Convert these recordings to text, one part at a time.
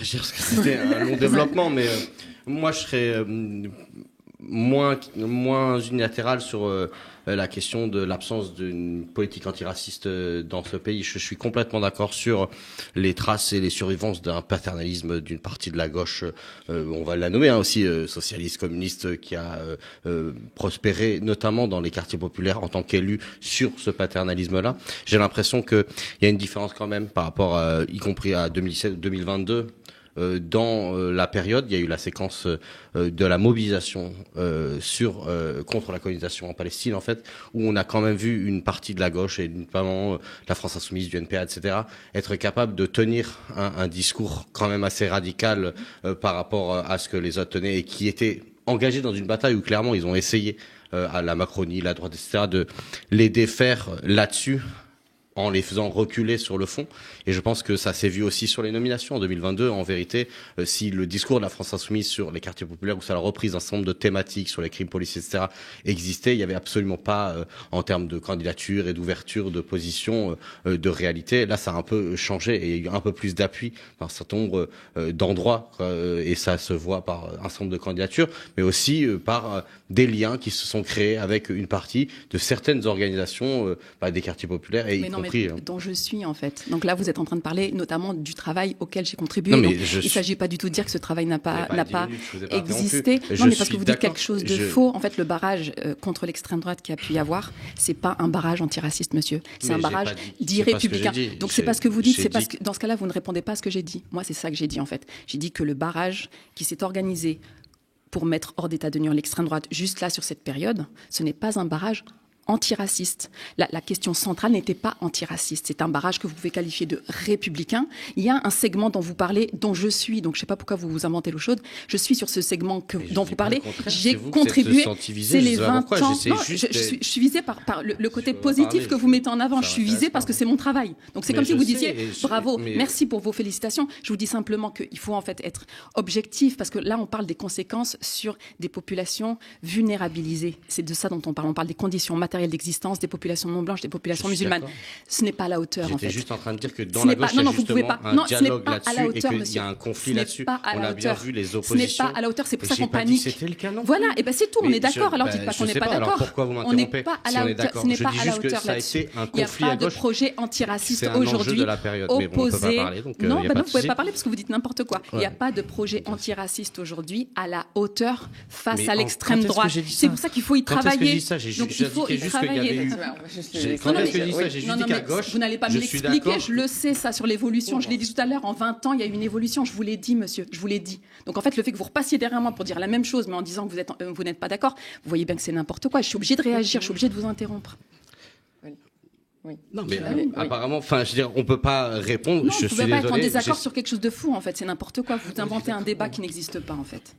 réagir parce que c'était un long développement, mais moi je serais moins unilatéral sur la question de l'absence d'une politique antiraciste dans ce pays. Je suis complètement d'accord sur les traces et les survivances d'un paternalisme d'une partie de la gauche, on va la nommer aussi, socialiste, communiste, qui a prospéré notamment dans les quartiers populaires en tant qu'élu sur ce paternalisme-là. J'ai l'impression qu'il y a une différence quand même par rapport y compris à 2017-2022. Dans la période, il y a eu la séquence de la mobilisation contre la colonisation en Palestine, en fait, où on a quand même vu une partie de la gauche, et notamment la France Insoumise, du NPA, etc., être capable de tenir un discours quand même assez radical par rapport à ce que les autres tenaient, et qui étaient engagés dans une bataille où clairement ils ont essayé, à la Macronie, la droite, etc., de les défaire là-dessus, en les faisant reculer sur le fond. Et je pense que ça s'est vu aussi sur les nominations en 2022. En vérité, si le discours de la France Insoumise sur les quartiers populaires, où ça la reprise d'un certain nombre de thématiques sur les crimes policiers, etc., existait, il n'y avait absolument pas, en termes de candidature et d'ouverture de position, de réalité. Là, ça a un peu changé et il y a eu un peu plus d'appui par un certain nombre d'endroits, et ça se voit par un certain nombre de candidatures, mais aussi par des liens qui se sont créés avec une partie de certaines organisations des quartiers populaires, et dont je suis en fait. Donc là, vous êtes en train de parler notamment du travail auquel j'ai contribué. Il ne s'agit pas du tout de dire que ce travail n'a pas existé. Non, mais parce que vous dites quelque chose de faux. En fait, le barrage contre l'extrême droite qu'il y a pu y avoir, c'est pas un barrage antiraciste, monsieur. C'est un barrage dit républicain. Donc c'est pas ce que vous dites. C'est parce que dans ce cas-là, vous ne répondez pas à ce que j'ai dit. Moi, c'est ça que j'ai dit en fait. J'ai dit que le barrage qui s'est organisé pour mettre hors d'état de nuire l'extrême droite juste là sur cette période, ce n'est pas un barrage antiraciste. La question centrale n'était pas antiraciste. C'est un barrage que vous pouvez qualifier de républicain. Il y a un segment dont vous parlez, dont je suis, donc je ne sais pas pourquoi vous vous inventez l'eau chaude, je suis sur ce segment dont vous parlez. J'ai contribué, c'est les 20 ans. Non, je suis visée par le côté positif que vous mettez en avant. Je suis visée parce que c'est mon travail. Donc c'est comme si vous disiez, bravo, merci pour vos félicitations. Je vous dis simplement qu'il faut en fait être objectif, parce que là on parle des conséquences sur des populations vulnérabilisées. C'est de ça dont on parle. On parle des conditions matérielles d'existence des populations non blanches, des populations musulmanes. Ce n'est pas à la hauteur, en fait. J'étais juste en train de dire que dans la gauche, il y a justement un dialogue là-dessus et qu'il y a un conflit là-dessus. On a bien vu les oppositions. Ce n'est pas à la hauteur, c'est pour ça qu'on panique. C'était le cas, non ? Voilà, et bien c'est tout, on est d'accord. Alors dites pas qu'on n'est pas d'accord. Alors pourquoi vous m'interrompez ? Ce n'est pas à la hauteur là-dessus. Il n'y a pas de projet antiraciste aujourd'hui opposé. Non, vous ne pouvez pas parler parce que vous dites n'importe quoi. Il n'y a pas de projet antiraciste aujourd'hui à la hauteur face à l'extrême droite. C'est pour ça qu'il faut y travailler. Donc il faut y travailler. Quand est-ce que j'ai dit ça ? J'ai juste dit qu'à gauche, vous n'allez pas me l'expliquer, je le sais ça sur l'évolution, je l'ai dit tout à l'heure, en 20 ans il y a eu une évolution, je vous l'ai dit monsieur, je vous l'ai dit. Donc en fait le fait que vous repassiez derrière moi pour dire la même chose mais en disant que vous n'êtes pas d'accord, vous voyez bien que c'est n'importe quoi, je suis obligée de réagir, je suis obligée de vous interrompre. Oui. Non mais apparemment, enfin je veux dire, on peut pas répondre, je suis désolé. Vous ne pouvez pas être en désaccord sur quelque chose de fou en fait, c'est n'importe quoi, vous inventez un débat qui n'existe pas en fait.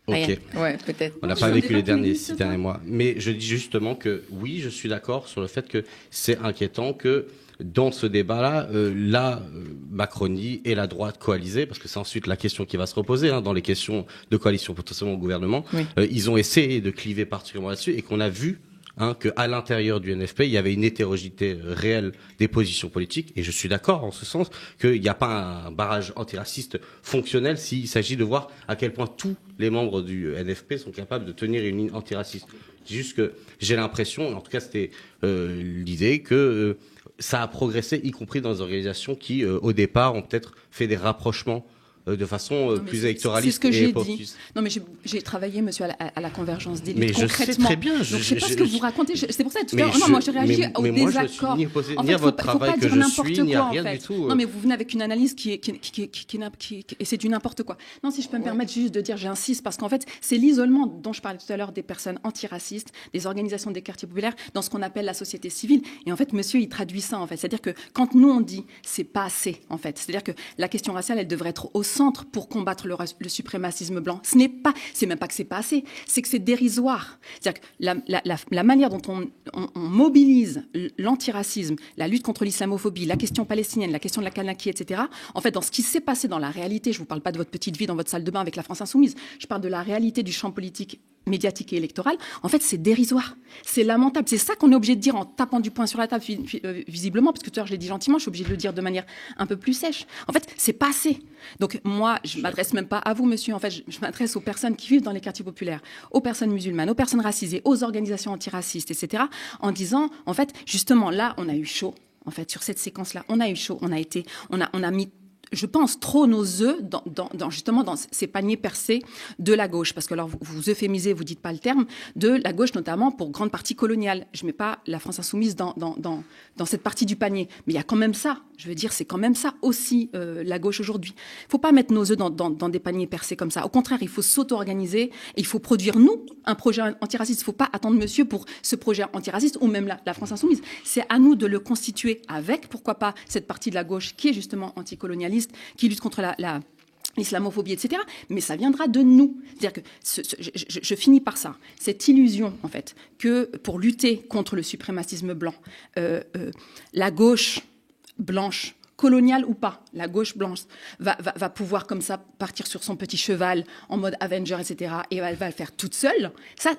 Ok. Ouais, peut-être. On n'a pas vécu les 6 derniers mois. Mais je dis justement que oui, je suis d'accord sur le fait que c'est inquiétant que dans ce débat-là, la Macronie et la droite coalisée, parce que c'est ensuite la question qui va se reposer dans les questions de coalition potentiellement au gouvernement, ils ont essayé de cliver particulièrement là-dessus et qu'on a vu qu'à l'intérieur du NFP, il y avait une hétérogénéité réelle des positions politiques, et je suis d'accord en ce sens qu'il n'y a pas un barrage antiraciste fonctionnel s'il s'agit de voir à quel point tous les membres du NFP sont capables de tenir une ligne antiraciste. C'est juste que j'ai l'impression, en tout cas c'était l'idée, que ça a progressé, y compris dans les organisations qui, au départ, ont peut-être fait des rapprochements de façon plus électoraliste et populiste. Non, mais j'ai travaillé, monsieur, à la convergence d'élite. Mais je sais très bien. Donc, je ne sais pas ce que vous racontez. C'est pour ça, tout à l'heure, non, moi, j'ai réagi au désaccord. Moi, je ne suis ni opposé ni à votre travail que je suis, ni à rien du tout. Non, mais vous venez avec une analyse et c'est du n'importe quoi. Non, si je peux me permettre juste de dire, j'insiste, parce qu'en fait, c'est l'isolement dont je parlais tout à l'heure des personnes antiracistes, des organisations des quartiers populaires, dans ce qu'on appelle la société civile. Et en fait, monsieur, il traduit ça, en fait. C'est-à-dire que quand nous, on dit, c'est pas assez, en fait. C'est-à-dire que la question raciale, elle devrait être au centre pour combattre le suprémacisme blanc. C'est même pas que c'est pas assez, c'est que c'est dérisoire. C'est-à-dire que la manière dont on mobilise l'antiracisme, la lutte contre l'islamophobie, la question palestinienne, la question de la Kanaki, etc. En fait, dans ce qui s'est passé dans la réalité, je vous parle pas de votre petite vie dans votre salle de bain avec la France Insoumise, je parle de la réalité du champ politique médiatique et électorale, en fait, c'est dérisoire. C'est lamentable. C'est ça qu'on est obligé de dire en tapant du poing sur la table, visiblement, parce que tout à l'heure, je l'ai dit gentiment, je suis obligée de le dire de manière un peu plus sèche. En fait, c'est pas assez. Donc, moi, je m'adresse même pas à vous, monsieur. En fait, je m'adresse aux personnes qui vivent dans les quartiers populaires, aux personnes musulmanes, aux personnes racisées, aux organisations antiracistes, etc., en disant, en fait, justement, là, on a eu chaud. En fait, sur cette séquence-là, on a eu chaud. On a mis, je pense, trop nos œufs justement dans ces paniers percés de la gauche. Parce que alors, vous euphémisez, vous dites pas le terme, de la gauche notamment pour grande partie coloniale. Je mets pas la France insoumise dans cette partie du panier. Mais il y a quand même ça. Je veux dire, c'est quand même ça aussi, la gauche aujourd'hui. Il faut pas mettre nos œufs dans des paniers percés comme ça. Au contraire, il faut s'auto-organiser et il faut produire, nous, un projet antiraciste. Il faut pas attendre monsieur pour ce projet antiraciste ou même la France insoumise. C'est à nous de le constituer avec, pourquoi pas, cette partie de la gauche qui est justement anticolonialiste, qui lutte contre l'islamophobie, etc. Mais ça viendra de nous. C'est-à-dire que je finis par ça. Cette illusion, en fait, que pour lutter contre le suprémacisme blanc, la gauche blanche, coloniale ou pas, la gauche blanche va pouvoir comme ça partir sur son petit cheval en mode Avenger, etc. et elle va le faire toute seule.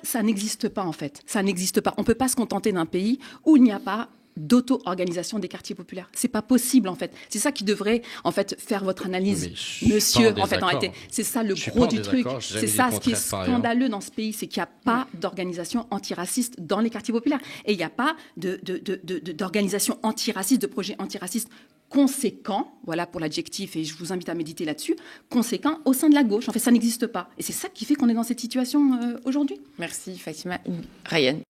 Ça n'existe pas, en fait. Ça n'existe pas. On ne peut pas se contenter d'un pays où il n'y a pas d'auto-organisation des quartiers populaires. C'est pas possible, en fait. C'est ça qui devrait, en fait, faire votre analyse, monsieur. En fait, en réalité, c'est ça le gros du truc. C'est ça ce qui est scandaleux dans ce pays, c'est qu'il n'y a pas d'organisation antiraciste dans les quartiers populaires. Et il n'y a pas d'organisation antiraciste, de projet antiraciste conséquent, voilà pour l'adjectif, et je vous invite à méditer là-dessus, conséquent au sein de la gauche. En fait, ça n'existe pas. Et c'est ça qui fait qu'on est dans cette situation aujourd'hui. Merci, Fatima. Ryan.